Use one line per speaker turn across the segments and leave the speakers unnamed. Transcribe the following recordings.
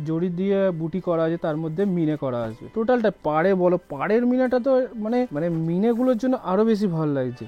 জড়ি দিয়ে বুটি করা আছে, তার মধ্যে মিনে করা আছে। টোটালটা পাড়ে বলো, পাড়ের মিনাটা তো মানে মানে মিনেগুলোর জন্য আরো বেশি ভালো লাগছে।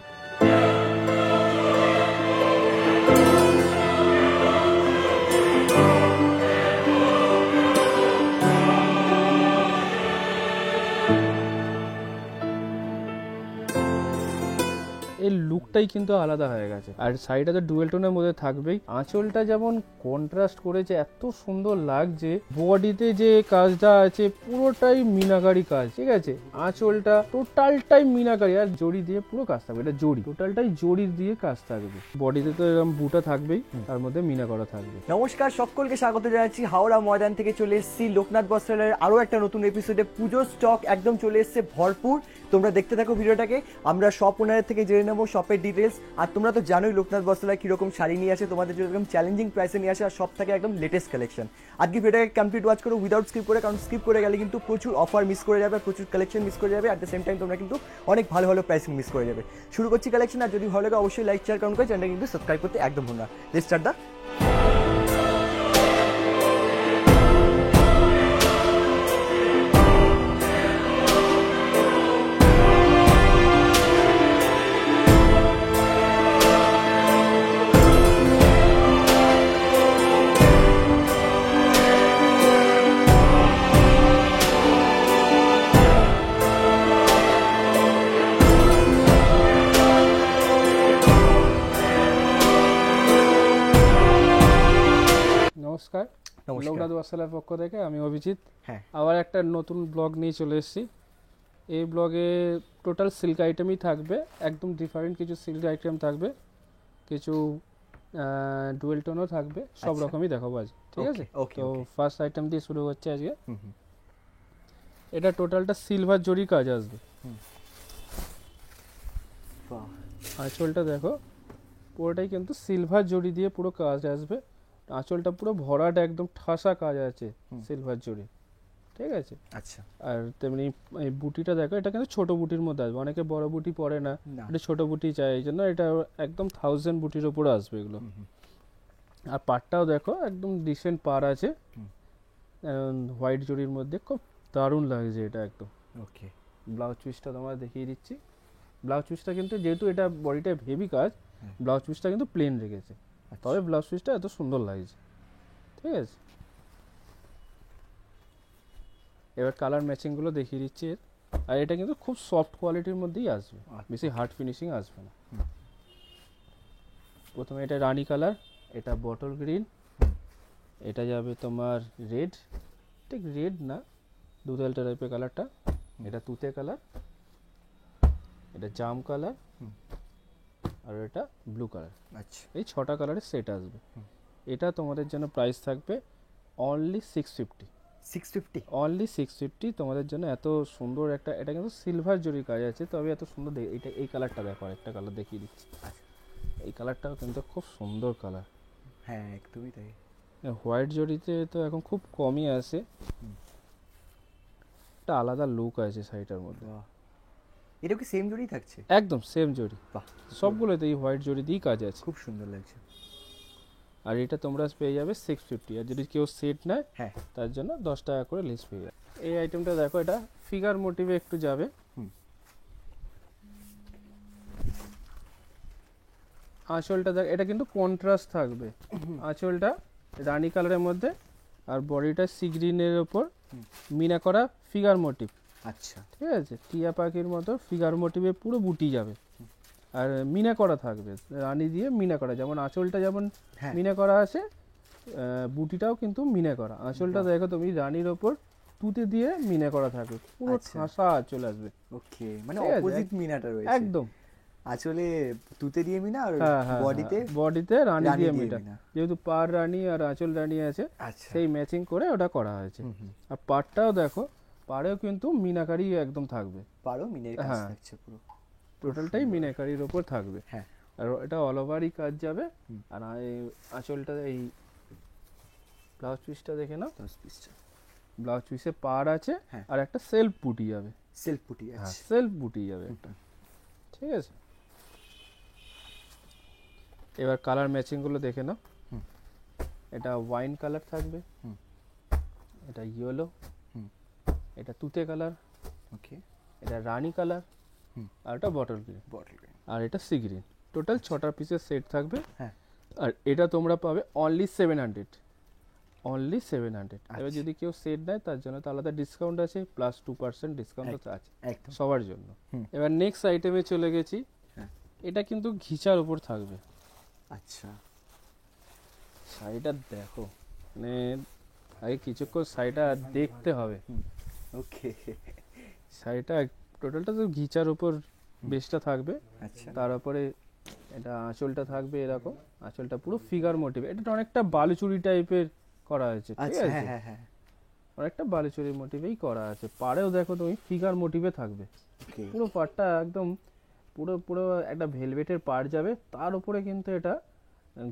এই লুকটাই কিন্তু আলাদা হয়ে গেছে। আর সাইডে তো ডুয়েল টোনের মধ্যে থাকবেই। আঁচলটা যেমন কন্ট্রাস্ট করেছে, এত সুন্দর লাগছে। বডিতে যে কাজটা আছে পুরোটাই মিনাকারি কাজ, ঠিক আছে। আঁচলটা টোটালটাই মিনাকারি, আর জড়ি দিয়ে পুরো কাজ থাকবে। এটা জড়ি, টোটালটাই জড়ি দিয়ে কাজ থাকবে। বডিতে তো এরকম বুটা থাকবেই, তার মধ্যে মিনা করা থাকবে।
নমস্কার, সকলকে স্বাগত জানাচ্ছি। হাওড়া ময়দান থেকে চলে এসেছি লোকনাথ বস্ত্রালয়ের আরো একটা নতুন এপিসোডে। পুজোর স্টক একদম চলে এসেছে ভরপুর। তোমরা দেখতে থাকো ভিডিওটাকে। আমরা শপ ওনারের থেকে জেনে নেবো শপের ডিটেলস। আর তোমরা তো জানোই লোকনাথ বস্ত্রালয় কিরকম শাড়ি নিয়ে আসে, তোমাদের জন্য একদম চ্যালেঞ্জিং প্রাইসে নিয়ে আসে, আর সব থেকে একদম লেটেস্ট কালেকশন। আজকে ভিডিওটাকে কমপ্লিট ওয়াচ করো উইদাউট স্কিপ করে, কারণ স্কিপ করে গেলে কিন্তু প্রচুর অফার মিস করে যাবে, প্রচুর কালেকশন মিস করে যাবে। অ্যাট দ্য সেম টাইম তোমরা কিন্তু অনেক ভালো ভালো প্রাইসিং মিস করে যাবে। শুরু করছি কালেকশন। আর যদি ভালো লাগে অবশ্যই লাইক শেয়ার কমেন্ট করে চ্যানেলটা কিন্তু সাবস্ক্রাইব করতে একদম ভুলো না। লেটস স্টার্ট দা।
নমস্কার, লোকনাথ বস্ত্রালয়ের পক্ষ থেকে আমি অভিজিৎ।
হ্যাঁ,
আবার একটা নতুন ব্লগ নিয়ে চলে এসেছি। এই ব্লগে টোটাল সিল্ক আইটেমই থাকবে, একদম ডিফারেন্ট কিছু সিল্ক আইটেম থাকবে, কিছু ডুয়েল টোনও থাকবে, সব রকমই দেখাবো আজ, ঠিক আছে। তো ফার্স্ট আইটেম দিয়ে শুরু হচ্ছে আজকে। এটা টোটালটা সিলভার জরি কাজ আসবে। আঁচলটা দেখো, পুরোটাই কিন্তু সিলভার জরি দিয়ে পুরো কাজ আসবে। আঁচলটা পুরো ভরাটা একদম ঠাসা কাজ আছে সিলভার জরি, ঠিক আছে।
আচ্ছা।
আর তেমনি এই বুটিটা দেখো, এটা কিন্তু ছোট বুটির মধ্যে আসবে, অনেকে বড় বুটি পরে না, এটা ছোট বুটি চাই, এই জন্য এটা একদম 1000 বুটির উপরে আসবে এগুলো। আর পাড়টাও দেখো একদম ডিসেন্ট পাড় আছে, হোয়াইট জরির মধ্যে, খুব দারুণ লাগছে এটা একদম।
ওকে,
ব্লাউজ পিসটা তোমার দেখিয়ে দিচ্ছি। ব্লাউজ পিসটা কিন্তু যেহেতু এটা বডিটা হেভি কাজ, ব্লাউজ পিসটা কিন্তু প্লেন রেখেছে, তবে ব্লাউজ পিসটা এত সুন্দর লাগছে, ঠিক আছে। এবার কালার ম্যাচিং গুলো দেখিয়ে দিচ্ছি। আর এটা কিন্তু খুব সফট কোয়ালিটির মধ্যেই আসবে, বেশি হার্ড ফিনিশিং আসবে না। প্রথমে এটা রানী কালার, এটা বটল গ্রিন, এটা যাবে তোমার রেড, ঠিক রেড না, দুধালটা টাইপের কালারটা, এটা তুতে কালার, এটা জাম কালার, আর এটা ব্লু কালার।
আচ্ছা,
এই 6টা কালারের সেট আসবে। এটা তোমাদের জন্য প্রাইস থাকবে অনলি 650।
650
অনলি 650 তোমাদের জন্য। এত সুন্দর একটা, এটা কিন্তু সিলভার জরি কাজ আছে, তবে এত সুন্দর। এটা এই কালারটা দেখো, একটা কালার দেখিয়ে দিচ্ছি। এই কালারটাও কিন্তু খুব সুন্দর কালার।
হ্যাঁ, একদমই তাই।
হোয়াইট জরিতে তো এখন খুব কমই আসে, একটা আলাদা লুক আছে শাড়িটার মধ্যে।
এটা কি সেম জড়ি থাকছে?
একদম সেম জরি,
বাহ,
সবগুলোতে এই হোয়াইট জরি দিয়েই কাজ আছে,
খুব সুন্দর লাগছে।
আর এটা তোমরা পেয়ে যাবে 650। আর যদি কেউ সেট নেয়,
হ্যাঁ,
তার জন্য 10 টাকা করে লেস পেয়ে যাবে। এই আইটেমটা দেখো, এটা ফিগার মোটিভে একটু যাবে। আঁচলটা দেখ, এটা কিন্তু কন্ট্রাস্ট থাকবে। আঁচলটা রানী কালারের মধ্যে, আর বডিটা সি গ্রিনের ওপর মিনা করা ফিগার মোটিভ।
আচ্ছা,
ঠিক আছে, টিয়া পাখির মতো ফিগার মোটিভে পুরো বুটি যাবে, আর মিনা করা থাকবে, রানী দিয়ে মিনা করা। যেমন আঁচলটা যেমন মিনা করা আছে, বুটিটাও কিন্তু মিনা করা। আঁচলটা দেখো তুমি, রানীর ওপর তুতে দিয়ে মিনা করা থাকবে, পুরো ঠাসা আঁচল আসবে।
ওকে, মানে অপোজিট মিনাটা রয়েছে
একদম।
আঁচলে তুতে দিয়ে মিনা, আর
বডিতে রানী দিয়ে মিনা, যেহেতু পার রানী আর আঁচল রানী আছে, সেই ম্যাচিং করে ওটা করা হয়েছে। আর পাড়টাও দেখো, পাড়েও কিন্তু মিনাকারি একদম থাকবে,
পাড়ও মিনের কাজ থাকছে পুরো,
টোটালটাই মিনাকারির ওপর থাকবে।
হ্যাঁ,
আর এটা অল ওভারই কাজ যাবে। আর আঁচলটা, এই ব্লাউজ পিসটা দেখে নাও, ব্লাউজ পিসে পাড় আছে, আর একটা সেলফ বুটি যাবে,
সেলফ বুটি আছে,
সেলফ বুটি যাবে একটা, ঠিক আছে। এবার কালার ম্যাচিং গুলো দেখে নাও। এটা ওয়াইন কালার থাকবে, এটা ইয়েলো,
হুম।
এটা তুতে কালার,
ওকে,
এটা রানী কালার,
হুম।
আর এটা বটল গ্রিন,
বটল গ্রিন।
আর এটা সি গ্রিন। টোটাল 6টা পিসের সেট থাকবে।
হ্যাঁ।
আর এটা তোমরা পাবে অনলি 700, অনলি 700। এবার
আচ্ছা।
যদি কেউ সেট নেয় তার জন্য তো আলাদা ডিসকাউন্ট আছে, প্লাস 2% ডিসকাউন্ট তো আছে
একদম।
সবার জন্য।
হুম।
এবার নেক্সট আইটেমে চলে গেছি।
হ্যাঁ।
এটা কিন্তু ঘিচার উপর থাকবে।
আচ্ছা,
শাড়িটা দেখো, মানে আগে কিছুক্ষণ শাড়িটা দেখতে হবে।
ওকে।
শাড়িটা টোটালটা তো ঘিচার উপর বেসটা থাকবে।
আচ্ছা,
তার উপরে এটা আঁচলটা থাকবে এরকম, আঁচলটা পুরো ফিগার মোটিভ। এটা অনেকটা বালুচুরি টাইপের করা হয়েছে, ঠিক
আচ্ছা,
আছে?
হ্যাঁ হ্যাঁ হ্যাঁ।
অনেকটা বালুচুরি মোটিভেই করা আছে। পাড়েও দেখো তুমি ফিগার মোটিভে থাকবে,
ওকে,
পুরো পাড়টা একদম পুরো পুরো একটা ভেলভেটের পাড় যাবে, তার উপরে কিন্তু এটা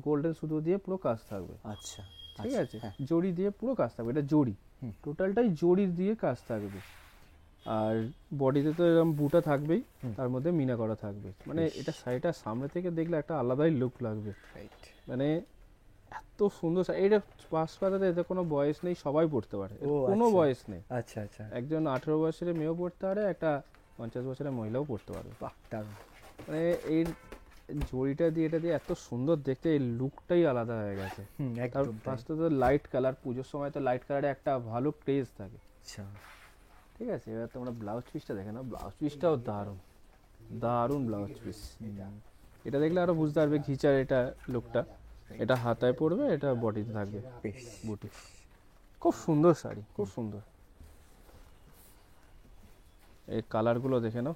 গোল্ডেন সুতো দিয়ে পুরো কাজ থাকবে,
আচ্ছা,
ঠিক আছে?
হ্যাঁ।
জড়ি দিয়ে পুরো কাজ থাকবে, এটা জড়ি,
হুম।
টোটালটাই জড়ি দিয়ে কাজ থাকবে। আর বডিতে তো এরকম বুটা থাকবেই,
হুম।
তার মধ্যে মিনা করা থাকবে। মানে
বেশ।
এটা শাড়িটা সামনে থেকে দেখলে একটা আলাদাই লুক লাগবে।
রাইট।
মানে এত সুন্দর শাড়ি। এটা পাঁচ পাতাতে এতে কোনো বয়স নেই, সবাই পড়তে পারে, এর
ও,
কোনো
আচ্ছা।
বয়স নেই।
আচ্ছা আচ্ছা,
একজন 18 বছরের মেয়েও পড়তে পারে, একটা 50 বছরের মহিলাও পড়তে পারবে।
বাহ, দারুণ।
মানে এই জড়িটা দিয়ে এটা দিয়ে এত সুন্দর দেখতে, এই লুকটাই আলাদা হয়ে গেছে।
হুম,
তার
একদম তাই।
ফার্স্টে তো লাইট কালার, পুজোর সময় তো লাইট কালারে একটা ভালো ক্রেজ থাকে,
আচ্ছা,
ঠিক আছে? এবার তোমরা ব্লাউজ পিসটা দেখে নাও, ব্লাউজ পিসটাও দারুণ, দারুণ ব্লাউজ পিস। এটা দেখলে আরো বুঝতে পারবে ঘিচার এটা লুকটা। এটা হাতায় পড়বে, এটা বডিতে থাকবে
বেশ।
বুটি। খুব সুন্দর শাড়ি, খুব সুন্দর। এই কালারগুলো দেখে নাও,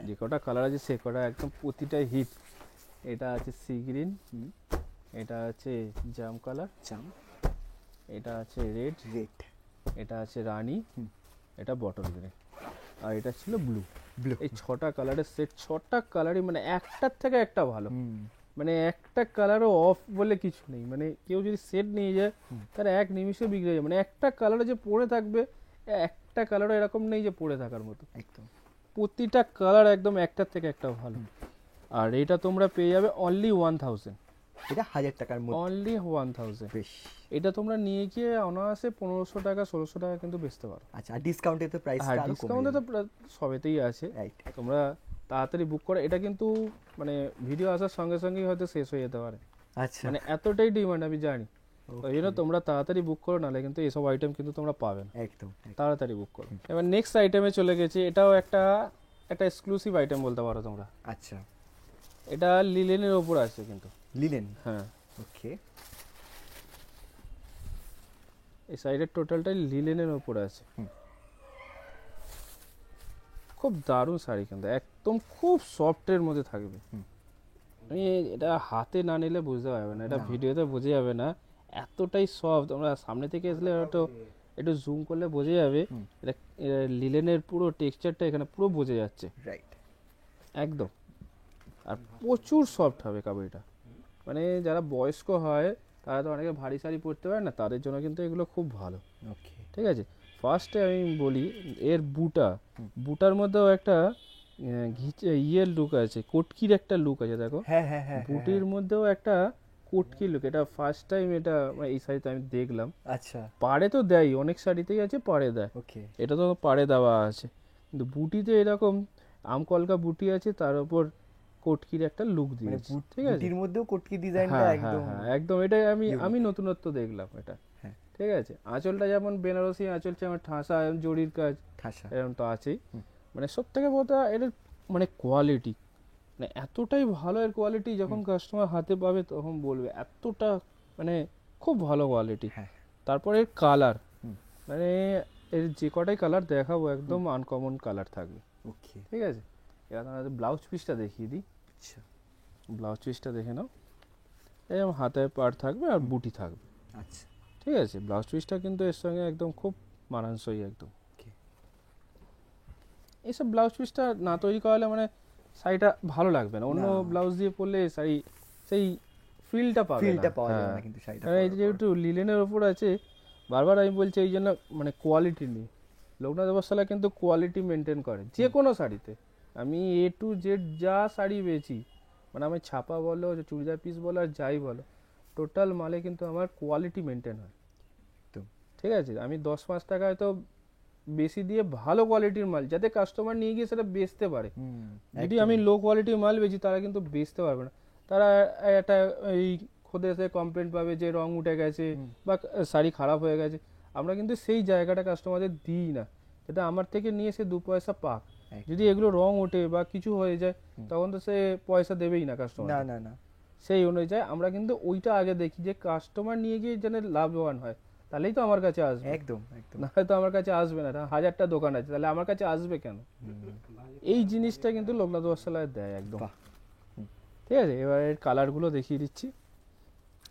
যে কটা কালার আছে সে কটা একদম প্রতিটাই হিট। এটা আছে সি গ্রিন, এটা আছে জাম কালার,
জাম,
এটা আছে রেড,
রেড,
এটা আছে রানী, এটা বটল গ্রিন, আর এটা ছিল ব্লু।
ব্লু।
এই 6টা কালারের সেট, 6টা কালারই মানে একটার থেকে একটা ভালো।
হুম,
মানে একটা কালারও অফ বলে কিছু নেই। মানে কেউ যদি সেট নিয়ে যায় তার এক নিমিষে বিগড়ে যায়। মানে একটা কালারে যে পরে থাকবে, একটা কালারও এরকম নেই যে পরে থাকার মতো।
একদম।
প্রতিটা কালার একদম একটার থেকে একটা ভালো। আর এটা তোমরা পেয়ে যাবে অনলি 1000,
এটা 1000 টাকার মধ্যে।
অনলি 1000।
বেশ।
এটা তোমরা নিয়ে গিয়ে অনায়াসে 1500 টাকা 1600 টাকা কিন্তু বেচতে পারো।
আচ্ছা, আর ডিসকাউন্টে তো প্রাইসটা
হ্যাঁ,
আরো কমে
ডিসকাউন্টে তো সবেতেই আছে।
রাইট।
তোমরা তাড়াতাড়ি বুক করো। এটা কিন্তু মানে ভিডিও আসার সঙ্গে সঙ্গেই হয়তো শেষ হয়ে যেতে পারে,
আচ্ছা,
মানে এতটাই ডিমান্ড আমি জানি। ওই জন্য তোমরা তাড়াতাড়ি বুক করো, নাহলে কিন্তু এসব আইটেম কিন্তু তোমরা পাবে না।
একদম।
তাড়াতাড়ি বুক করো। এবার নেক্সট আইটেমে চলে গেছি। এটাও একটা একটা এক্সক্লুসিভ আইটেম বলতে পারো তোমরা।
আচ্ছা,
এটা লিলেনের ওপর আছে কিন্তু।
লিনেন।
হ্যাঁ,
ওকে,
এই সাইডের টোটালটাই লিলেনের ওপর আছে। খুব দারুণ শাড়ি কিন্তু, একদম খুব সফটের মধ্যে থাকবে। আমি এটা হাতে না নিলে বুঝতে পারবে না, এটা ভিডিওতে বোঝা যাবে না, এতটাই সফট। তোমরা সামনে থেকে আসলে হয়তো একটু জুম করলে বোঝা যাবে। এটা লিলেনের পুরো টেক্সচারটা এখানে পুরো বোঝা যাচ্ছে
রাইট।
একদম। আর প্রচুর সফট হবে কাপড়টা। মানে যারা বয়স্ক হয় তারা তো অনেকে ভারী শাড়ি পরতে পারে না, তাদের জন্য কিন্তু এগুলো খুব ভালো,
ওকে,
ঠিক আছে? ফার্স্টে আমি বলি এর বুটার মধ্যেও একটা ইয়ের লুক আছে, কটকির একটা লুক আছে দেখো।
হ্যাঁ হ্যাঁ হ্যাঁ,
বুটির মধ্যেও একটা কটকি লুক। এটা ফার্স্ট টাইম এটা এই শাড়িতে আমি দেখলাম।
আচ্ছা,
পাড়ে তো দেয়, অনেক শাড়িতেই আছে পাড়ে দেয়,
ওকে,
এটা তো পাড়ে দেওয়া আছে। কিন্তু বুটিতে এরকম আমকলকা বুটি আছে, তার উপর কটকির একটা লুক
মানে
দিয়েছে, ঠিক আছে?
বুটির মধ্যেও কটকি ডিজাইনটা
হ্যাঁ হ্যাঁ
একদম।
হ্যাঁ, একদম। এটাই আমি
unique।
আমি নতুনত্ব দেখলাম এটা,
হ্যাঁ।
ঠিক আছে? আঁচলটা যেমন বেনারসি আঁচল, যেমন ঠাসা জরির কাজ,
ঠাসা।
এরকম তো আছেই। মানে সব থেকে বলতে এর মানে কোয়ালিটি, মানে এতটাই ভালো এর কোয়ালিটি, যখন কাস্টমার হাতে পাবে তখন বলবে এতটা মানে খুব ভালো কোয়ালিটি।
হ্যাঁ।
তারপর এর কালার, মানে এর যে কটাই কালার দেখাবো একদম আনকমন কালার থাকবে,
ওকে,
ঠিক আছে? এবার তোমাদের ব্লাউজ পিসটা দেখিয়ে দিই।
আচ্ছা,
ব্লাউজ পিসটা দেখে নাও, এরকম হাতে পাড় থাকবে আর বুটি থাকবে,
আচ্ছা,
ঠিক আছে? ব্লাউজ পিসটা কিন্তু এর সঙ্গে একদম খুব মানানসই একদম।
Okay.
এইসব ব্লাউজ পিসটা না তৈরি করালে মানে শাড়িটা ভালো লাগবে না। অন্য
না।
ব্লাউজ দিয়ে পরলে শাড়ি সেই ফিলটা পাবে না।
ফিলটা পাওয়া যাবে
হ্যাঁ।
না কিন্তু শাড়িটা।
কারণ এই যে যেহেতু লিলেনের ওপর আছে, বারবার আমি বলছি এই জন্য মানে কোয়ালিটি নেই। লোকনাথ বস্ত্রালয় কিন্তু কোয়ালিটি মেনটেন করে যে কোনো শাড়িতে। আমি A to Z যা শাড়ি বেচি, মানে আমি ছাপা বলো, চুড়িদার পিস বলো আর যাই বলো, টোটাল মালে কিন্তু আমার কোয়ালিটি মেনটেন হয়,
একদম।
ঠিক আছে, আমি 10-5 টাকা হয়তো বেশি দিয়ে ভালো কোয়ালিটির মাল, যাতে কাস্টমার নিয়ে গিয়ে সেটা বেচতে পারে। যদি আমি লো কোয়ালিটির মাল বেচি, তারা কিন্তু বেচতে পারবে না। তারা একটা এই খোদে এসে কমপ্লেন পাবে যে রং উঠে গেছে বা শাড়ি খারাপ হয়ে গেছে। আমরা কিন্তু সেই জায়গাটা কাস্টমারদের দিই না, যেটা আমার থেকে নিয়ে সে 2 পয়সা পাক। যদি এগুলো রং ওঠে বা কিছু হয়ে যায়, তখন তো সে পয়সা দেবেই না কাস্টমার।
না না না,
সেই অনুযায়ী আমরা কিন্তু ওইটা আগে দেখি যে কাস্টমার নিয়ে গিয়ে যেন লাভবান হয়, তাহলেই তো আমার কাছে আসবে।
একদম একদম।
না হয়তো আমার কাছে আসবে না। 1000টা দোকান আছে, তাহলে আমার কাছে আসবে কেন? এই জিনিসটা কিন্তু লোকনাথ বস্ত্রালয় দেয় একদম। ঠিক আছে, এবার এর কালারগুলো দেখিয়ে দিচ্ছি।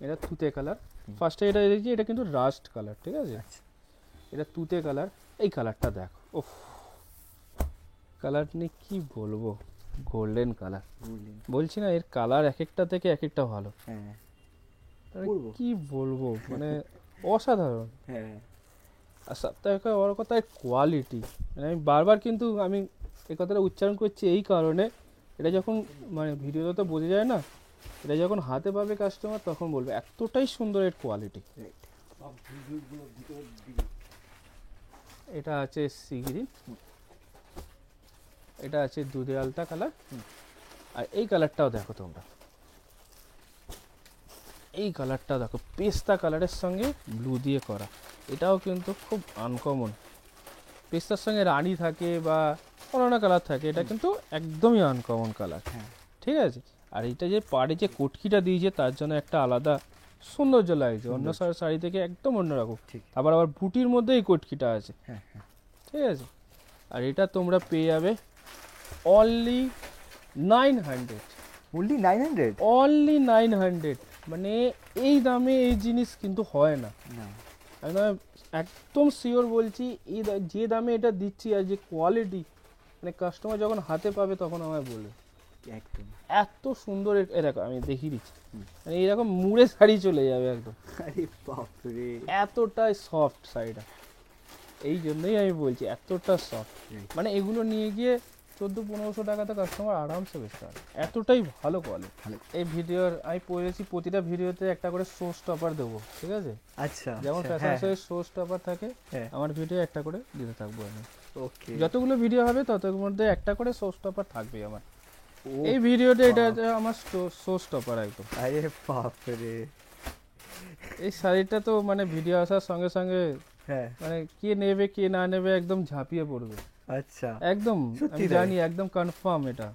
এটা তুতে কালার। ফার্স্টে এটা দেখছি, এটা কিন্তু রাস্ট কালার। ঠিক আছে, এটা তুতে কালার। এই কালারটা দেখো, ওফ, কালার নিয়ে কি বলবো, গোল্ডেন কালার। বলছি না, এর কালার এক একটা থেকে এক একটা ভালো। মানে কি বলবো, মানে অসাধারণ। আর সবথেকে বড় কথা কোয়ালিটি। মানে আমি বারবার কিন্তু আমি এই কথাটা উচ্চারণ করছি এই কারণে, এটা যখন মানে ভিডিওতে তো বোঝা যায় না, এটা যখন হাতে পাবে কাস্টমার তখন বলবে এতটাই সুন্দর এর কোয়ালিটি। এটা আছে সি গ্রিন, এটা আছে দুধে আলতা কালার। আর এই কালারটাও দেখো তোমরা, এই কালারটা দেখো, পেস্তা কালারের সঙ্গে ব্লু দিয়ে করা। এটাও কিন্তু খুব আনকমন। পেস্তার সঙ্গে রানী থাকে বা অন্য কালার থাকে, এটা কিন্তু একদমই আনকমন কালার। ঠিক আছে, আর এটা যে পাড়ে যে কটকিটা দিয়েছে, তার জন্য একটা আলাদা সৌন্দর্য লাগছে, অন্য শাড়ি থেকে একদম অন্যরকম। আবার বুটির মধ্যে এই কটকিটা আছে। ঠিক আছে, আর এটা তোমরা পেয়ে যাবে অনলি 900।
অনলি 900?
অনলি 900। মানে এই দামে এই জিনিস কিন্তু হয় না। আমি একদম শিওর বলছি, এই যে দামে এটা দিচ্ছি আর যে কোয়ালিটি, মানে কাস্টমার যখন হাতে পাবে তখন আমায় বলবে
একদম
এত সুন্দর। এরকম আমি দেখিয়ে দিচ্ছি, মানে এরকম মুড়ে শাড়ি চলে যাবে একদম।
আরে বাপরে,
এতটাই সফট শাড়িটা। এই জন্যই আমি বলছি এতটা সফট। মানে এগুলো নিয়ে গিয়ে 1400-1500 টাকাতে কাস্টমার আরামসে বেচতে পারে, এতটাই ভালো কোয়ালিটি। এই ভিডিওর আমি পড়েছি প্রতিটা ভিডিওতে একটা করে শো স্টপার দেবো। ঠিক আছে,
আচ্ছা,
যেমন ফ্যাশন শোয়ে শো স্টপার থাকে, আমার ভিডিও একটা করে দিতে থাকবো আমি।
ওকে,
যতগুলো ভিডিও হবে ততগুলোর মধ্যে একটা করে শো স্টপার থাকবে আমার। এই ভিডিওটা এটা আমার শো স্টপার একদম।
আরে বাপরে,
এই শাড়িটা তো মানে ভিডিও আসার সঙ্গে সঙ্গে মানে কে নেবে কে না নেবে একদম ঝাঁপিয়ে পড়বে।
আচ্ছা,
একদম আমি জানি, একদম কনফার্ম এটা।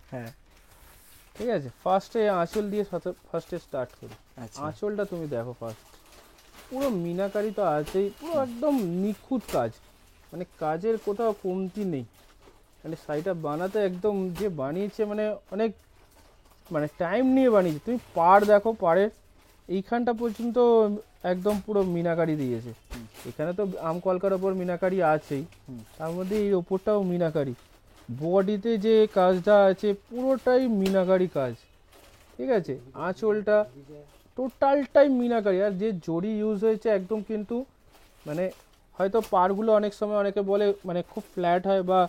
ঠিক আছে, ফার্স্টে আঁচল দিয়ে ফার্স্টে স্টার্ট করি। আঁচলটা তুমি দেখো, ফার্স্ট পুরো মিনাকারি তো আছেই, পুরো একদম নিখুঁত কাজ, মানে কাজের কোথাও কমতি নেই। মানে শাড়িটা বানাতে একদম যে বানিয়েছে, মানে অনেক মানে টাইম নিয়ে বানিয়েছে। তুমি পাড় দেখো, পাড়ের এইখানটা পর্যন্ত একদম পুরো মিনাকারি দিয়েছে। এখানে তো আম কলকার ওপর মিনাকারি আছেই, তার মধ্যে এই ওপরটাও মিনাকারি। বডিতে যে কাজটা আছে পুরোটাই মিনাকারি কাজ। ঠিক আছে, আঁচলটা টোটালটাই মিনাকারি। আর যে জড়ি ইউজ হয়েছে একদম, কিন্তু মানে হয়তো পাড়গুলো অনেক সময় অনেকে বলে মানে খুব ফ্ল্যাট হয় বা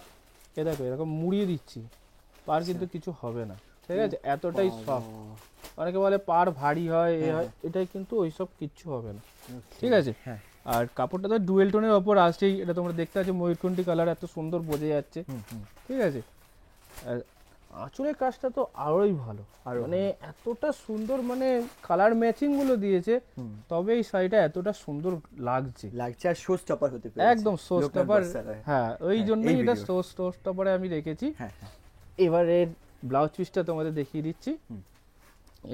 এ দেখো এরকম মুড়িয়ে দিচ্ছি, পাড় কিন্তু কিছু হবে না। ঠিক আছে, এতটাই সফট। অনেকে বলে পাড় ভারী হয়, এ হয়, এটাই কিন্তু ওইসব কিচ্ছু হবে না। ঠিক আছে, আর কাপড়টা তো ডুয়েল টোনের ওপর আসছেই, এটা তোমরা দেখতে পাচ্ছ ময়ূরকণ্ঠী কালার, এত সুন্দর বোঝা যাচ্ছে। ঠিক আছে, আর আঁচলের কাজটা তো আরোই ভালো, মানে এতটা সুন্দর, মানে কালার ম্যাচিং গুলো দিয়েছে, তবে এই শাড়িটা এতটা সুন্দর লাগছে।
আর শো স্টপার হতে পেরেছে,
একদম শো স্টপার। হ্যাঁ, ওই জন্যই এটা শো স্টপারে আমি রেখেছি। এবারে ব্লাউজ পিসটা তোমাদের দেখিয়ে দিচ্ছি।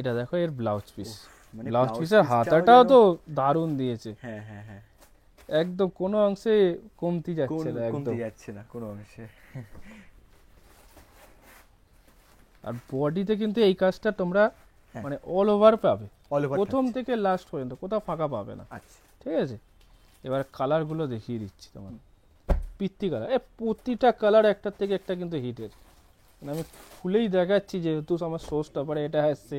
এটা দেখো এর ব্লাউজ পিস, ব্লাউজ পিসের হাতাটাও তো দারুণ দিয়েছে। একদম কোনো অংশে কমতি যাচ্ছে না, একদম
কোনো অংশে।
আর বডিতে কিন্তু এই কাজটা তোমরা মানে অল ওভার পাবে, প্রথম থেকে লাস্ট পর্যন্ত কোথাও ফাঁকা পাবে না। ঠিক আছে, এবার কালার গুলো দেখিয়ে দিচ্ছি তোমার। পিত্তি কালার, প্রতিটা কালার একটার থেকে একটা কিন্তু হিটের। আমি খুলেই দেখাচ্ছি, যেহেতু আমার সোর্স টপারে এটা আসছে,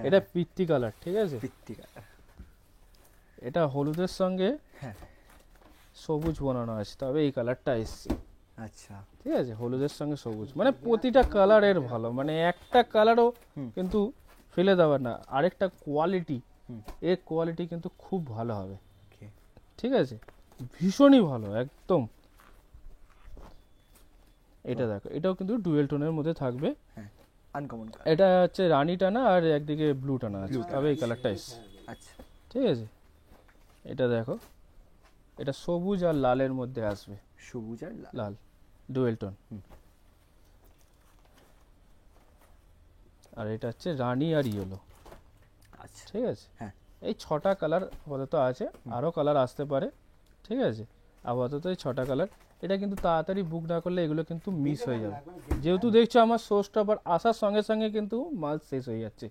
এটা পিত্তি কালার। ঠিক আছে, এটা হলুদের সঙ্গে সবুজ বানানো আছে, তবে এই কালারটা এসছে।
আচ্ছা,
ঠিক আছে, হলুদের সঙ্গে সবুজ, মানে প্রতিটা কালার এর ভালো, মানে একটা কালারও কিন্তু ফেলে দেওয়ার না। আরেকটা কোয়ালিটি, এর কোয়ালিটি কিন্তু খুব ভালো হবে। ঠিক আছে, ভীষণই ভালো একদম। এটা দেখো, এটাও কিন্তু ডুয়েল টোনের মধ্যে থাকবে।
হ্যাঁ, আনকমন।
এটা হচ্ছে রানী টানা আর একদিকে ব্লু টানা আছে, তবে এই কালারটা এসছে।
আচ্ছা,
ঠিক আছে, এটা দেখো, এটা সবুজ আর লালের মধ্যে আসবে।
সবুজ আর
লাল ডুয়েল টোন। আর এটা হচ্ছে রানী আর ইয়েলো।
আচ্ছা,
ঠিক আছে,
হ্যাঁ।
এই 6টা কালার আপাতত আছে, আরও কালার আসতে পারে। ঠিক আছে, আপাতত এই 6টা কালার। এটা কিন্তু তাড়াতাড়ি বুক না করলে এগুলো কিন্তু মিস হয়ে যাবে। যেহেতু দেখছো আমার সোর্সটা আবার আসার সঙ্গে সঙ্গে কিন্তু মাল শেষ হয়ে যাচ্ছে,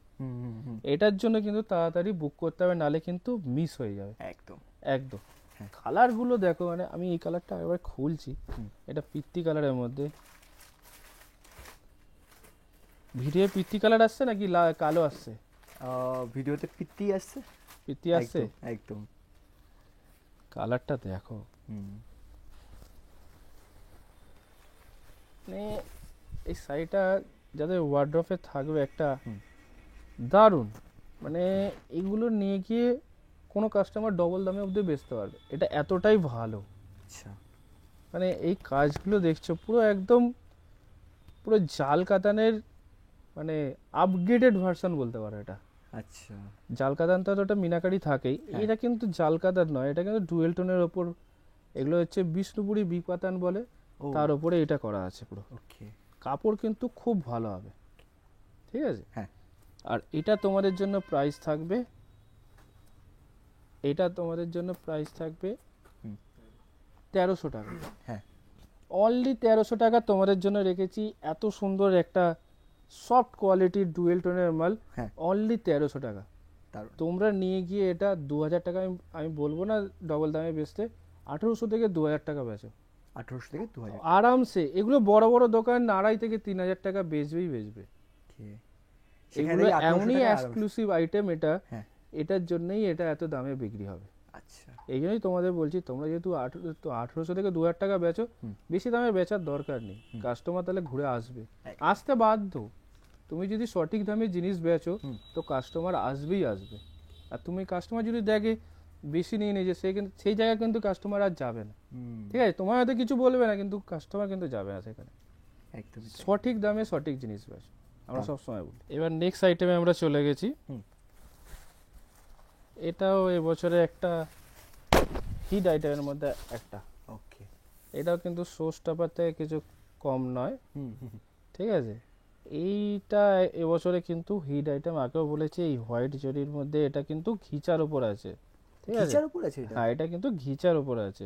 এটার জন্য কিন্তু তাড়াতাড়ি বুক করতে হবে, নালে কিন্তু মিস হয়ে যাবে
একদম
একদম। কালারগুলো দেখো, মানে আমি এই কালারটা একবার খুলছি, এটা পিত্তি কালারের মধ্যে। ভিডিও পিত্তি কালার আসছে নাকি কালো আসছে?
ভিডিওতে পিত্তি আসছে।
পিত্তি আসছে
একদম।
কালারটা দেখো, মানে এই শাড়িটা যাদের ওয়ার্ড্রপে থাকবে একটা দারুণ, মানে এগুলো নিয়ে গিয়ে কোনো কাস্টমার ডবল দামে অবধি বেচতে পারবে, এটা এতটাই ভালো।
আচ্ছা,
মানে এই কাজগুলো দেখছো পুরো একদম পুরো জাল কাতানের মানে আপগ্রেডেড ভার্সন বলতে পারো এটা।
আচ্ছা,
জাল কাতান তো ওটা মিনাকারি থাকেই, এটা কিন্তু জাল কাতান নয়, এটা কিন্তু ডুয়েল টোনের ওপর। এগুলো হচ্ছে বিষ্ণুপুরি বিপাতান বলে, তার উপরে এটা করা আছে পুরো।
ওকে,
কাপড় কিন্তু খুব ভালো হবে। ঠিক আছে,
হ্যাঁ।
আর এটা তোমাদের জন্য প্রাইস থাকবে, এটা তোমাদের জন্য প্রাইস থাকবে 1300 টাকা।
হ্যাঁ,
অনলি 1300 টাকা তোমাদের জন্য রেখেছি। এত সুন্দর একটা সফট কোয়ালিটির ডুয়েল টোনের মাল, অনলি 1300 টাকা। তোমরা নিয়ে গিয়ে এটা 2000 টাকা, আমি বলবো না ডবল দামে বেচতে, 1800 থেকে 2000 টাকা বেচো
1800 থেকে 2000
আরামসে। এগুলো বড় বড় দোকান 2.5 থেকে 3000 টাকা বেচবে। এগুলো এমনই এক্সক্লুসিভ আইটেম এটা, এটার জন্যই এটা এত দামে বিক্রি হবে।
আচ্ছা,
এই জন্যই তোমাদের বলছি, তোমরা যেহেতু 1800 থেকে 2000 টাকা বেচো, বেশি দামে বেচার দরকার নেই, কাস্টমার তাহলে ঘুরে আসবে, আসতে বাধ্য। তুমি যদি সঠিক দামে জিনিস বেচো তো কাস্টমার আসবেই আসবে। আর তুমি কাস্টমার যদি দেখে বেশি নিয়ে নিয়েছে, সে কিন্তু সেই জায়গায় কিন্তু কাস্টমার আর যাবে না। ঠিক আছে, তোমার হয়তো কিছু বলবে না, কিন্তু কাস্টমার কিন্তু যাবে না সেখানে।
একদম
সঠিক দামে সঠিক জিনিস বেচো, আমরা সবসময় বলি। এবার নেক্সট আইটেমে আমরা চলে গেছি। এটাও এবছরে একটা হিট আইটেমের মধ্যে একটা।
ওকে,
এটাও কিন্তু সোর্স টাপার থেকে কিছু কম নয়। ঠিক আছে, এইটা এবছরে কিন্তু হিট আইটেম। আগেও বলেছি, এই হোয়াইট জরির মধ্যে এটা কিন্তু ঘিচার উপর আছে। ঠিক আছে,
ঘিচার উপর আছে এটা?
হ্যাঁ, এটা কিন্তু ঘিচার উপর আছে।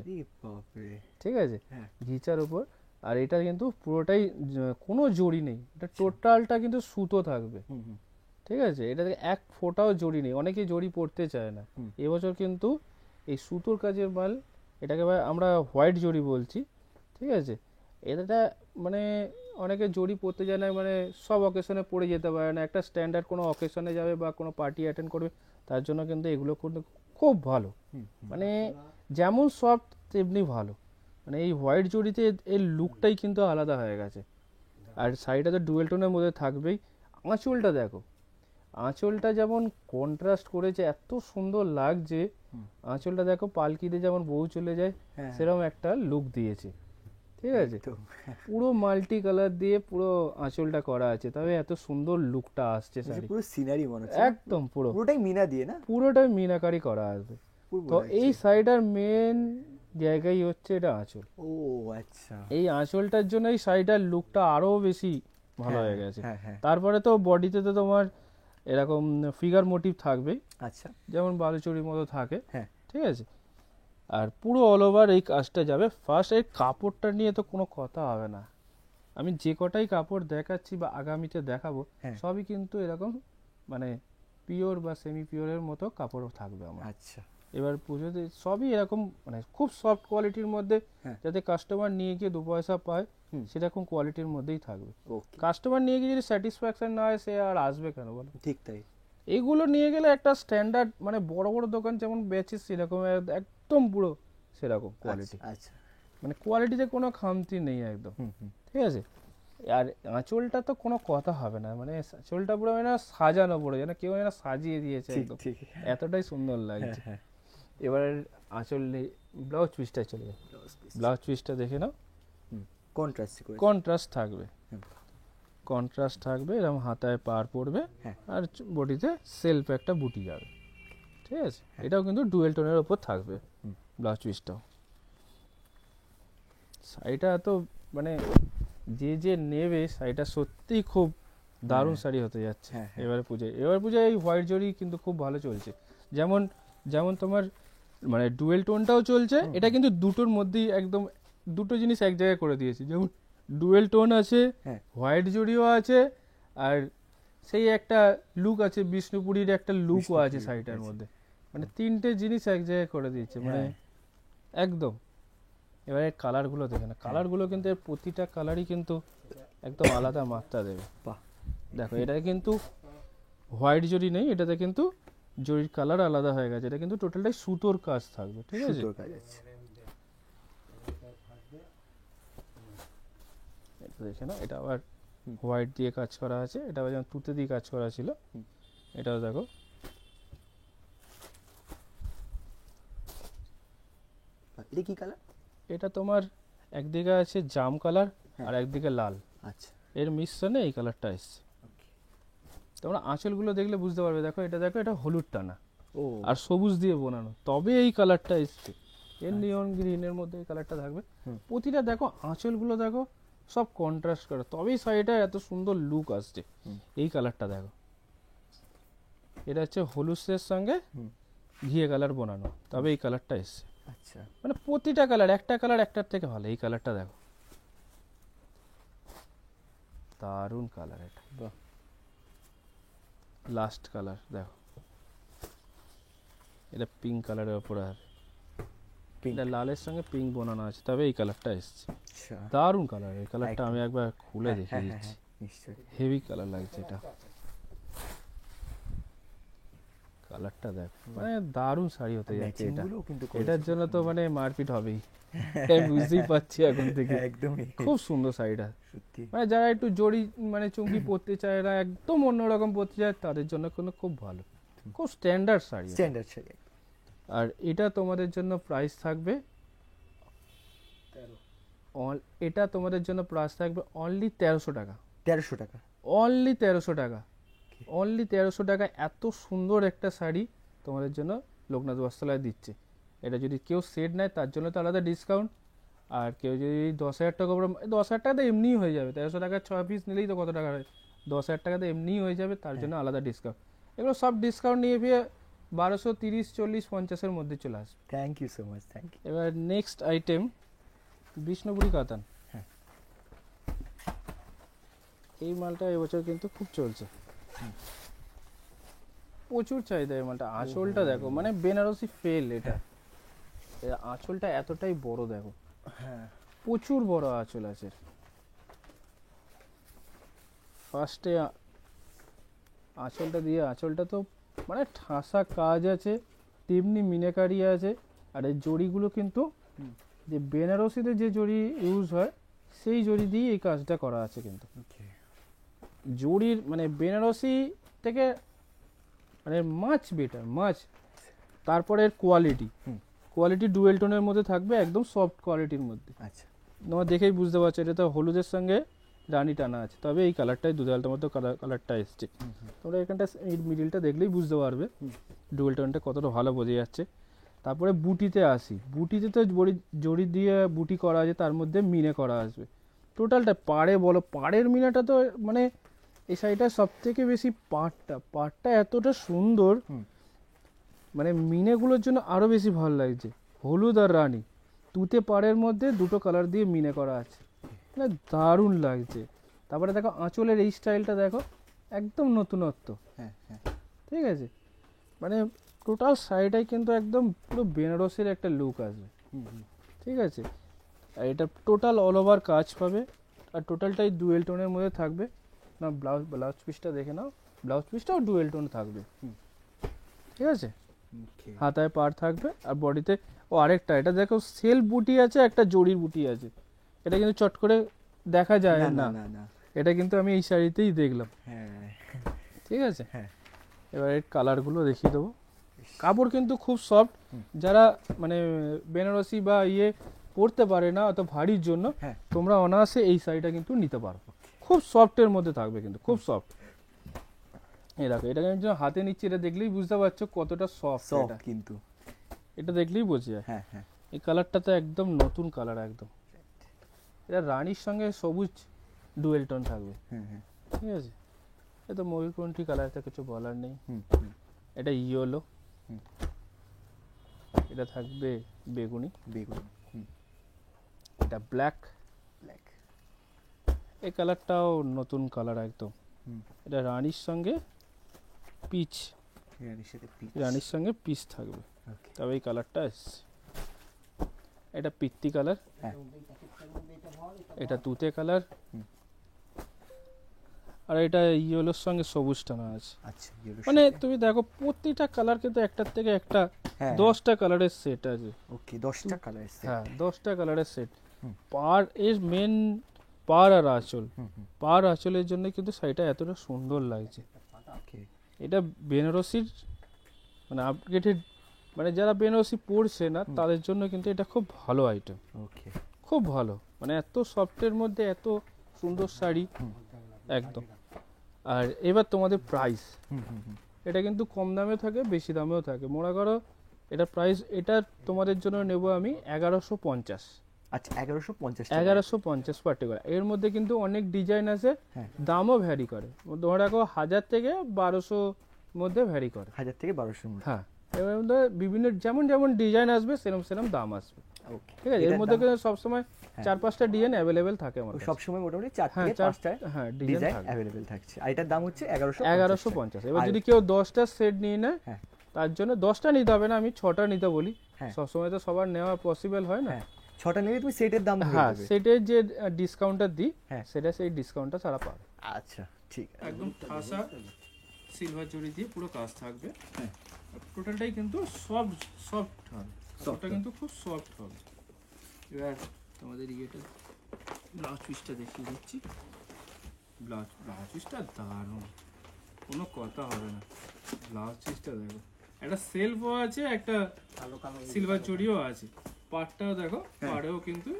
ঠিক আছে, ঘিচার উপর। আর এটা কিন্তু পুরোটাই কোনো জড়ি নেই, এটা টোটালটা কিন্তু সুতো থাকবে। ঠিক আছে, এটা এক ফোঁটাও জড়ি নেই, অনেকে জড়ি পড়তে চায় না। এবছর কিন্তু এই সুতোর কাজের মাল, এটাকে আমরা হোয়াইট জড়ি বলছি। ঠিক আছে, এটা মানে অনেকে জড়ি পড়তে যায় না, মানে সব অকেশনে পড়ে যেতে পারে না, একটা স্ট্যান্ডার্ড কোনো অকেশনে যাবে বা কোনো পার্টি অ্যাটেন্ড করবে, তার জন্য কিন্তু এগুলো কিন্তু খুব ভালো। মানে যেমন সফট তেমনি ভালো। মানে এই হোয়াইট জড়িতে এর লুকটাই কিন্তু আলাদা হয়ে গেছে। আর শাড়িটা তো ডুয়েল টোনের মধ্যে থাকবেই। আঁচলটা দেখো, আঁচলটা যেমন কন্ট্রাস্ট করেছে, এত সুন্দর লাগছে। আঁচলটা দেখো, পালকিতে যেমন বউ চলে যায় সেরকম একটা লুক দিয়েছে। ঠিক আছে, পুরো মাল্টি কালার দিয়ে পুরো আঁচলটা করা আছে, তবে এত সুন্দর লুকটা আসছে শাড়ি,
পুরো সিনারি মনে হচ্ছে
একদম
পুরোটাই মিনা দিয়ে না,
পুরোটাই মিনাকারি করা আসবে। তো এই শাড়িটার মেন জায়গাই হচ্ছে এটা আঁচল।
ও আচ্ছা,
এই আঁচলটার জন্য এই শাড়িটার লুকটা আরো বেশি ভালো হয়ে গেছে। তারপরে তো বডিতে তো তোমার এরকম ফিগার মোটিভ থাকবে,
আচ্ছা,
যেমন বালুচুরির মতো থাকে। ঠিক আছে, আর পুরো অল ওভার এই কাজটা যাবে। ফার্স্ট এই কাপড়টা নিয়ে তো কোনো কথা হবে না, আমি যে কটাই কাপড় দেখাচ্ছি বা আগামীতে দেখাবো সবই কিন্তু এরকম মানে পিওর বা সেমি পিওরের মতো কাপড় থাকবে আমার।
আচ্ছা,
এবার পুজোতে সবই এরকম মানে খুব সফট কোয়ালিটির মধ্যে, যাতে কাস্টমার নিয়ে গিয়ে 2 পয়সা পায় সেরকম কোয়ালিটির মধ্যেই থাকবে। কাস্টমার নিয়ে গিয়ে যদি স্যাটিসফ্যাকশন না হয়, সে আর আসবে কেন বলো?
ঠিক তাই।
এইগুলো নিয়ে গেলে একটা স্ট্যান্ডার্ড, মানে বড় বড় দোকান যেমন বেচে সেরকম একদম পুরো সেরকম কোয়ালিটি।
আচ্ছা,
মানে কোয়ালিটিতে কোনো খামতি নেই একদম। ঠিক আছে, আর আঁচলটা তো কোনো কথা হবে না, মানে আঁচলটা পুরো মানে সাজানো, পুরো যেন কেউ যেন সাজিয়ে দিয়েছে একদম, এতটাই সুন্দর লাগছে। এবার আঁচল ব্লাউজ পিসটাই চলে যায়। ব্লাউজ পিসটা দেখে নাও,
কন্ট্রাস্ট করে
কন্ট্রাস্ট থাকবে,
হুম।
কন্ট্রাস্ট থাকবে, এরকম হাতায় পার পড়বে,
হ্যাঁ।
আর বডিতে সেলফ একটা বুটি যাবে, ঠিক আছে। এটাও কিন্তু ডুয়েল টোনের ওপর থাকবে
হুম।
ব্লাউজ পিসটাও। শাড়িটা তো মানে যে যে নেবে শাড়িটা সত্যিই খুব দারুণ
হ্যাঁ।
শাড়ি হতে যাচ্ছে।
হ্যাঁ, হ্যাঁ।
এবার পূজায় এই হোয়াইট জরি কিন্তু খুব ভালো চলছে। যেমন যেমন তোমার মানে ডুয়েল টোনটাও চলছে, এটা কিন্তু দুটোর মধ্যেই একদম দুটো জিনিস এক জায়গায় করে দিয়েছে। যেমন ডুয়েল টোন আছে,
হ্যাঁ।
হোয়াইট জরিও আছে, আর সেই একটা লুক আছে, বিষ্ণুপুরীর একটা লুকও আছে
বিষ্ণুপুরীর
শাড়িটার
আছে।
মধ্যে। মানে তিনটে জিনিস এক জায়গায় করে দিয়েছে, মানে
হ্যাঁ।
একদম। এবারে কালারগুলো দেখে না, কালারগুলো কিন্তু এর প্রতিটা কালারই কিন্তু একদম আলাদা মাত্রা দেবে।
বাহ।
দেখো এটা কিন্তু হোয়াইট জরি নেই, এটাতে কিন্তু জরির কালার আলাদা হয়ে গেছে। এটা কিন্তু টোটালটাই সুতোর কাজ থাকবে, ঠিক আছে।
সুতোর কাজ আছে।
এটা দেখে না, এটা আবার হোয়াইট দিয়ে কাজ করা আছে, এটা আবার যেমন তুতে দিয়ে কাজ করা ছিল, এটাও দেখো।
এটা কি কালার?
এটা তোমার একদিকে আছে জাম কালার
হ্যাঁ।
আর একদিকে লাল,
আচ্ছা।
এর মিশ্রণে এই কালারটা এসছে। তোমরা আঁচলগুলো দেখলে বুঝতে পারবে, দেখো এটা, দেখো এটা হলুদ টানা
ও
আর সবুজ দিয়ে বোনানো, তবে এই কালারটা এসছে। এর নিয়ন গ্রিনের মধ্যে এই কালারটা থাকবে।
হুম।
প্রতিটা দেখো আঁচলগুলো দেখো সব কন্ট্রাস্ট করা, তবেই শাড়িটা এত সুন্দর লুক আসছে।
হুম।
এই কালারটা দেখো, এটা হচ্ছে হলুদের সঙ্গে
হুম।
ঘিয়ে কালার বোনানো, তবে এই কালারটা এসছে।
আচ্ছা।
মানে প্রতিটা কালার, একটা কালার একটার থেকে ভালো। এই কালারটা দেখো, দারুণ কালার এটা।
বাহ।
লাস্ট কালার দেখো, এটা পিঙ্ক কালারের ওপরে আর
Pink।
এটা লালের সঙ্গে পিঙ্ক বোনানো আছে, তবে এই কালারটা এসছে।
আচ্ছা।
দারুণ কালার, এই কালারটা
একদম।
আমি একবার খুলে
হ্যাঁ,
দেখিয়ে
হ্যাঁ, হ্যাঁ,
দিচ্ছি।
হ্যাঁ, নিশ্চয়ই।
হেভি কালার লাগছে এটা, কালারটা দেখ, মানে দারুণ শাড়ি হতে যাচ্ছে
Matching
এটা।
গুলোও কিন্তু
এটার
করেছে।
জন্য তো মানে মারপিট হবেই, আমি বুঝতেই পারছি এখন থেকে।
একদমই।
খুব সুন্দর শাড়িটা,
সত্যি।
মানে যারা একটু জড়ি মানে চুমকি পরতে চায় না, একদম অন্যরকম পরতে চায়, তাদের জন্য কিন্তু খুব ভালো, খুব স্ট্যান্ডার্ড শাড়ি এটা।
স্ট্যান্ডার্ড শাড়ি।
আর এটা তোমাদের জন্য প্রাইস থাকবে এটা তোমাদের জন্য প্রাইস থাকবে অনলি 1300 টাকা।
1300 টাকা।
অনলি 1300 টাকা, অনলি 1300 টাকা। এত সুন্দর একটা শাড়ি তোমাদের জন্য লোকনাথ বস্ত্রালয় দিচ্ছে। এটা যদি কেউ সেট নেয় তার জন্য তো আলাদা ডিসকাউন্ট, আর কেউ যদি 10,000 টাকা উপরে, 10,000 টাকাতে এমনিই হয়ে যাবে। 1300 টাকার 6 পিস নিলেই তো কত টাকা হয়, 10,000 টাকাতে এমনিই হয়ে যাবে, তার জন্য আলাদা ডিসকাউন্ট। এগুলো সব ডিসকাউন্ট নিয়ে ফিরে 1230, 40, 50-এর মধ্যে চলে আসবে।
Thank you so much, thank you.
এবার নেক্সট আইটেম বিষ্ণুপুরি কাতান।
হ্যাঁ।
এই মালটা এবছর কিন্তু খুব চলছে, প্রচুর চাহিদা এই মালটা। আঁচলটা দেখো, মানে বেনারসি ফেল এটা। এর আঁচলটা এতটাই বড় দেখো,
হ্যাঁ।
প্রচুর বড় আঁচল আছে। ফার্স্টে আঁচলটা দিয়ে, আঁচলটা তো মানে ঠাসা কাজ আছে, তেমনি মিনাকারি আছে। আর এই জড়িগুলো কিন্তু যে বেনারসিতে যে জড়ি ইউজ হয় সেই জড়ি দিয়ে এই কাজটা করা আছে কিন্তু।
ওকে।
জড়ির মানে বেনারসি থেকে মানে মাছ বেটার, মাছ। তারপরে এর কোয়ালিটি,
হুম।
কোয়ালিটি ডুয়েল টোনের মধ্যে থাকবে, একদম সফট কোয়ালিটির মধ্যে।
আচ্ছা।
তোমার দেখেই বুঝতে পারছো এটা তো হলুদের সঙ্গে রানী টানা আছে, তবে এই কালারটাই দুধালটার মধ্যে কালারটা এসছে। তোমরা এখানটা মিডিলটা দেখলেই বুঝতে পারবে ডুয়েল টোনটা কতটা ভালো বোঝা যাচ্ছে। তারপরে বুটিতে আসি, বুটিতে তো জড়ি দিয়ে বুটি করা আছে, তার মধ্যে মিনে করা আসবে। টোটালটা পাড়ে বলো, পাড়ের মিনাটা তো মানে এই শাড়িটার সব থেকে বেশি পাড়টা এতটা সুন্দর, মানে মিনেগুলোর জন্য আরও বেশি ভালো লাগছে। হলুদ আর রানী তুতে পাড়ের মধ্যে দুটো কালার দিয়ে মিনে করা আছে, মানে দারুণ লাগছে। তারপরে দেখো আঁচলের এই স্টাইলটা দেখো, একদম নতুনত্ব।
হ্যাঁ, হ্যাঁ।
ঠিক আছে, মানে টোটাল শাড়িটাই কিন্তু একদম পুরো বেনারসের একটা লুক আসবে। ঠিক আছে, আর এটা টোটাল অল ওভার কাজ পাবে, আর টোটালটাই ডুয়েল টোনের মধ্যে থাকবে। না ব্লাউজ পিসটা দেখে নাও, ব্লাউজ পিসটাও ডুয়েল টোন থাকবে। ঠিক আছে,
ওকে।
হাতায় পার থাকবে, আর বডিতে আরেকটা এটা দেখো সেলফ বুটি আছে, একটা জড়ির বুটি আছে। এটা কিন্তু চট করে দেখা যায়
না,
না,
না, না।
এটা কিন্তু আমি এই শাড়িতেই দেখলাম।
হ্যাঁ।
ঠিক আছে,
হ্যাঁ।
এবার এর কালারগুলো দেখিয়ে দেবো। কাপড় কিন্তু খুব সফট, যারা মানে বেনারসি বা পরতে পারে না অত ভারীর জন্য
হ্যাঁ।
তোমরা অনায়াসে এই শাড়িটা কিন্তু নিতে পারো। খুব সফটের মধ্যে থাকবে, কিন্তু খুব সফট। এই দেখো, এটা কিন্তু হাতে নিচ্ছি, এটা দেখলেই বুঝতে পারছো কতটা সফট।
সফট
এটা
কিন্তু,
এটা দেখলেই বোঝা যায়।
হ্যাঁ হ্যাঁ।
এই কালারটা তো একদম নতুন কালার একদম। এটা রানীর সঙ্গে সবুজ ডুয়েল টোন থাকবে,
হ্যাঁ হ্যাঁ।
ঠিক আছে। এটা ময়ূরকণ্ঠী কালারটা কিছু বলার নেই।
হুম,
এটা ইয়েলো,
হুম।
এটা থাকবে বেগুনি,
বেগুনি,
এটা ব্ল্যাক।
ব্ল্যাক।
এই কালারটাও নতুন কালার একদম।
হুম।
এটা রানীর সঙ্গে পিচ,
রানীর সাথে পিচ।
রানীর সঙ্গে পিচ থাকবে,
ওকে।
তবে এই কালারটা এসছে। এটা পিত্তি কালার,
হ্যাঁ।
এটা তুতে কালার,
হুম।
আর এটা ইয়েলোর সঙ্গে সবুজ টানা আছে।
আচ্ছা, yellow
মানে
সাথে।
তুমি দেখো প্রতিটা কালার কিন্তু একটার থেকে একটা
হ্যাঁ,
10টা কালারের সেট আছে।
ওকে, 10টা কালার এসছে।
হ্যাঁ, 10টা কালারের সেট।
হুম।
পার এর মেন পার আর আঁচল,
হুম হুম।
পার আঁচলের জন্য কিন্তু শাড়িটা এতটা সুন্দর লাগছে।
ওকে।
এটা বেনারসির মানে আপগ্রেডেড, মানে যারা বেনারসি পরছে না তাদের জন্য কিন্তু এটা খুব ভালো আইটেম,
ওকে।
খুব ভালো। মানে এত সফটের মধ্যে এত সুন্দর শাড়ি একদম। আর এবার তোমাদের প্রাইস,
হুম হুম হুম।
এটা কিন্তু কম দামে থাকে, বেশি দামেও থাকে। মনে করো এটা প্রাইস, এটা তোমাদের জন্য নেব আমি 1150।
আচ্ছা, 1150 টাকা।
1150 পার্টিকুলার। এর মধ্যে কিন্তু অনেক ডিজাইন আছে,
হ্যাঁ।
দামও ভ্যারি করে। ধরে রাখো 1000 থেকে 1200 মধ্যে ভ্যারি করে।
1000 থেকে 1200 মধ্যে।
হ্যাঁ, এর মধ্যে বিভিন্ন যেমন যেমন ডিজাইন আসবে সেরকম সেরকম দাম আসবে,
ওকে।
ঠিক আছে। এর মধ্যে কিন্তু সবসময়
হ্যাঁ।
4-5টা ডিজাইন অ্যাভেলেবেল থাকে আমার কাছে।
সব সময় মোটামুটি 4
হ্যাঁ,
থেকে 5টা
হ্যাঁ ডিজাইন
ডিজাইন
থাকে।
अवेलेबल থাকছে। আর এটার দাম হচ্ছে 1150।
1150। এবার
আর-
যদি কেউ 10টা সেট নিয়ে নেয়,
হ্যাঁ।
তার জন্য 10টা নিতে হবে না, আমি 6টা নিতে বলি।
হ্যাঁ।
সবসময় তো সবার নেওয়া পসিবল হয় না।
হ্যাঁ, 6টা নিলে তুমি সেটের দাম ধরে
হ্যাঁ,
দেবে।
সেটের যে ডিসকাউন্টটা দিই,
হ্যাঁ।
সেটা সেই ডিসকাউন্টটা ছাড়া পাবে।
আচ্ছা, ঠিক আছে।
একদম ঠাসা সিলভার জড়ি দিয়ে পুরো কাজ থাকবে।
হ্যাঁ।
টোটালটাই কিন্তু সফট সফট হবে, সফটটা
হবে।
কিন্তু খুব সফট হবে। এবার তোমাদের ব্লাউজ পিসটা দেখিয়ে দিচ্ছি। ব্লাউজ পিসটা দারুণ, কোনো কথা হবে না। ব্লাউজ পিসটা দেখো, একটা সেলফও আছে, একটা সিলভার জড়িও আছে। পাড়টাও দেখো, পাড়েও কিন্তু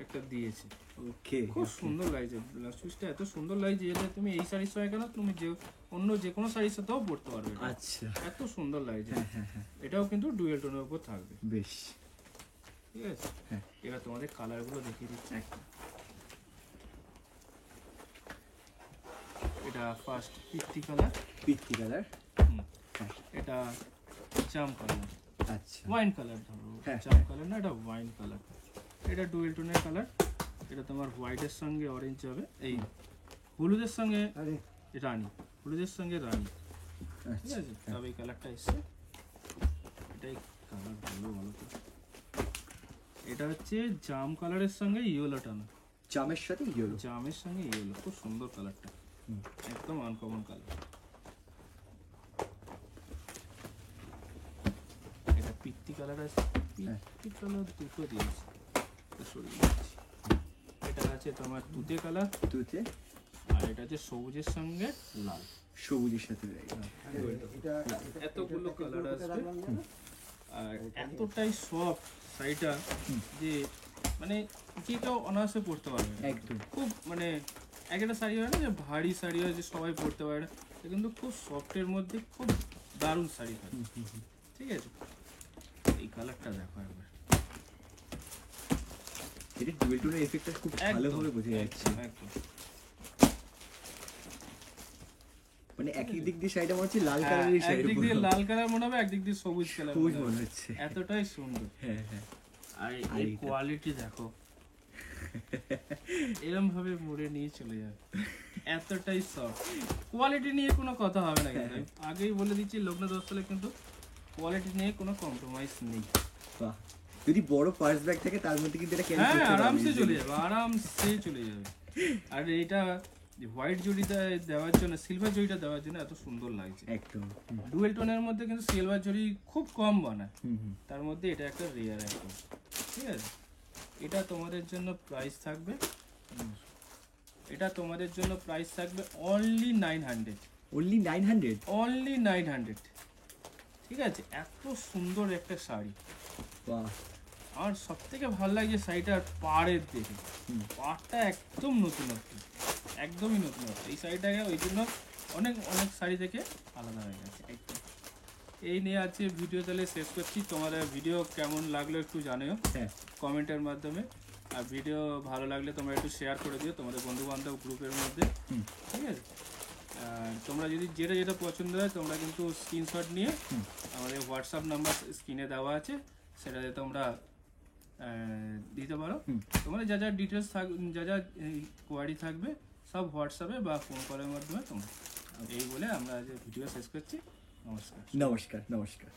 একটা দিয়েছে।
ওকে।
খুব সুন্দর লাগছে ব্লাউজ পিসটা, এত সুন্দর লাগছে যে তুমি এই শাড়ির সঙ্গে কেন, তুমি যে অন্য যে কোনো শাড়ির সাথেও পরতে পারবে এটা।
আচ্ছা,
এত সুন্দর লাগছে।
হ্যাঁ হ্যাঁ হ্যাঁ,
এটাও কিন্তু ডুয়েল টোনের উপর থাকবে,
বেশ।
ঠিক আছে।
হ্যাঁ।
এবার তোমাদের কালারগুলো দেখিয়ে দিচ্ছি। এটা ফার্স্ট পিত্তি কালার,
পিত্তি কালার।
এটা জাম কালার,
আচ্ছা,
ওয়াইন কালার ধরো,
হ্যাঁ,
জাম কালার না, এটা ওয়াইন কালার। এটা ডুয়েল টোনের কালার। এটা তোমার হোয়াইটের সঙ্গে অরেঞ্জ হবে, এই হলুদের সঙ্গে
আরে
রানী, হলুদের সঙ্গে রানী, ঠিক
আচ্ছা,
আছে। তবে এই কালারটা এসছে, এটাই কালার ভালো ভালো তো। এটা হচ্ছে জাম কালারের সঙ্গে ইয়েলো টানা,
জামের সাথে ইয়েলো।
জামের সঙ্গে ইয়েলো, খুব সুন্দর কালারটা, একদম আনকমন কালার। এটা পিত্তি কালার আছে, পিত্তি কালার দুটো দিয়েছে, এটা সরিয়ে দিচ্ছি। এটা আছে তোমার তুতে কালার,
তুতে
আর এটা আছে সবুজের সঙ্গে লাল।
সবুজের সাথে লাগে।
এতগুলো কালার আসবে, আর এতটাই সফট শাড়িটা যে মানে যে কেউ অনায়াসে পরতে পারবে।
একদম।
খুব মানে একটা শাড়ি হয় না যে ভারী শাড়ি হয় যে সবাই পরতে পারে না, এটা কিন্তু খুব সফটের মধ্যে খুব দারুণ শাড়ি থাকে, ঠিক আছে। এই কালারটা দেখো একবার,
এটা ডুয়েল টোনের এফেক্টটা খুব ভালোভাবে বোঝা যাচ্ছে।
একদম।
মানে একই দিক দিয়ে শাড়িটা মনে হচ্ছে লাল কালারের শাড়ি,
একদিক দিয়ে লাল কালার মনে হবে, একদিক দিয়ে সবুজ কালার
সবুজ মনে হচ্ছে।
এতটাই সুন্দর।
হ্যাঁ হ্যাঁ।
আর এই কোয়ালিটি দেখো, এরকম ভাবে মুড়ে নিয়ে চলে যাবে, এতটাই সফট। কোয়ালিটি নিয়ে কোনো কথা হবে না, কিন্তু আমি আগেই বলে দিচ্ছি লোকনাথ বস্ত্রালয়ে কিন্তু কোয়ালিটি নিয়ে কোনো কম্প্রোমাইজ নেই।
বাহ, যদি বড় পার্স ব্যাগ থাকে তার মধ্যে কিন্তু এটা ক্যারি
হ্যাঁ,
করতে পারবে,
আরামসে চলে যাবে, আরামসে চলে যাবে। আর এটা হোয়াইট জড়িটা দেওয়ার জন্য, সিলভার জড়িটা দেওয়ার জন্য এত সুন্দর লাগছে।
একদম।
ডুয়েল টোনের মধ্যে কিন্তু সিলভার জড়ি খুব কম বানায়,
হুম হুম।
তার মধ্যে এটা একটা রেয়ার একদম, ঠিক আছে। এটা তোমাদের জন্য প্রাইস থাকবে, এটা তোমাদের জন্য প্রাইস থাকবে অনলি 900,
অনলি 900।
অনলি 900, ঠিক ঠিক আছে, এত সুন্দর একটা শাড়ি।
বাহ,
আর সব থেকে ভালো লাগছে শাড়িটার পাড়ের দেখে, পাড়টা একদম নতুনত্ব, একদমই নতুনত্ব। এই শাড়িটাকে ওই জন্য অনেক অনেক শাড়ি থেকে আলাদা হয়ে গেছে একদম। এই নিয়ে আছে ভিডিও, তাহলে শেষ করছি। তোমাদের ভিডিও কেমন লাগলো একটু জানিও
হ্যাঁ
কমেন্টের মাধ্যমে। আর ভিডিও ভালো লাগলে তোমরা একটু শেয়ার করে দিও তোমাদের বন্ধু বান্ধব গ্রুপের মধ্যে, ঠিক আছে। আর তোমরা যদি যেটা যেটা পছন্দ হয় তোমরা কিন্তু স্ক্রিনশট নিয়ে আমাদের হোয়াটসঅ্যাপ নাম্বার স্ক্রিনে দেওয়া আছে, সেটাতে তোমরা দিতে পারো। তোমাদের যা যা ডিটেলস যা যা কোয়ারি থাকবে সব হোয়াটসঅ্যাপে বা ফোন কলের মাধ্যমে তোমরা। এই বলে আমরা আজ ভিডিও শেষ করছি। নমস্কার।
নমস্কার।